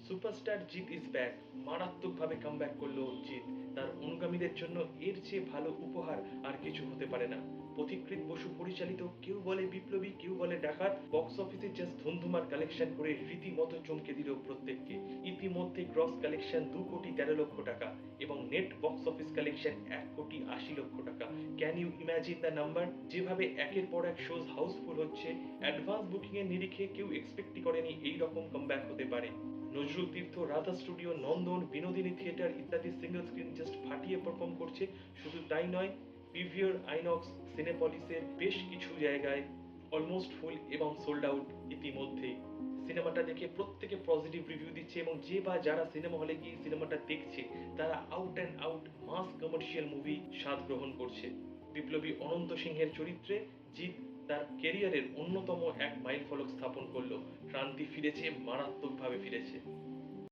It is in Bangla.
Superstar Jeet is back. মারাত্মকভাবে কামব্যাক করলো জিৎ। তার অনুগামীদের জন্য এর চেয়ে ভালো উপহার আর কিছু হতে পারে না। পথিকৃৎ বসু পরিচালিত কেউ বলে বিপ্লবী কেউ বলে ডাকাত বক্স অফিসে জাস্ট ধুমধুমার কালেকশন করে রীতিমতো চমকে দিল প্রত্যেককে। ইতিমধ্যে গ্রস কালেকশন 2,13,00,000 টাকা এবং নেট বক্স অফিস কালেকশন 1,80,00,000 টাকা। Can you imagine the number? যেভাবে একের পর এক শোজ হাউসফুল হচ্ছে, অ্যাডভান্স বুকিং এর নিরিখে কেউ এক্সপেক্টই করেনি এই রকম কামব্যাক হতে পারে। নজরুল তীর্থ, রাধা স্টুডিও, নন্দন, বিনোদিনী থিয়েটার ইত্যাদি সিঙ্গেল স্ক্রিন জাস্ট ফাটিয়ে পারফর্ম করছে। শুধু তাই নয়, পিভিআর, আইনক্স, সিনেপলিসের বেশ কিছু জায়গায় অলমোস্ট ফুল এবং সোল্ড আউট ইতিমধ্যেই। সিনেমাটা দেখে প্রত্যেকে পজিটিভ রিভিউ দিচ্ছে এবং যে বা যারা সিনেমা হলে গিয়ে সিনেমাটা দেখছে তারা out and out mass commercial movie স্বাদ গ্রহণ করছে। বিপ্লবী অনন্ত সিংহের চরিত্রে জিৎ তার ক্যারিয়ারের অন্যতম এক মাইলফলক স্থাপন করলো। ক্রান্তি ফিরেছে, মারাত্মকভাবে ফিরেছে।